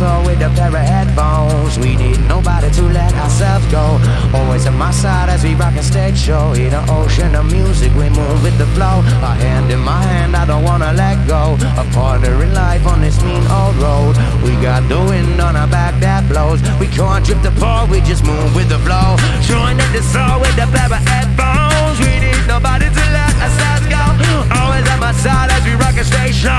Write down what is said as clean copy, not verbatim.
soul with a pair of headphones. We need nobody to let ourselves go. Always at my side as we rock a stage show. In an ocean of music, we move with the flow. A hand in my hand, I don't wanna let go. A partner in life on this mean old road. We got the wind on our back that blows. We can't drift apart, we just move with the flow. Join at the soul with a pair of headphones. We need nobody to let ourselves go. Always at my side as we rock a stage show.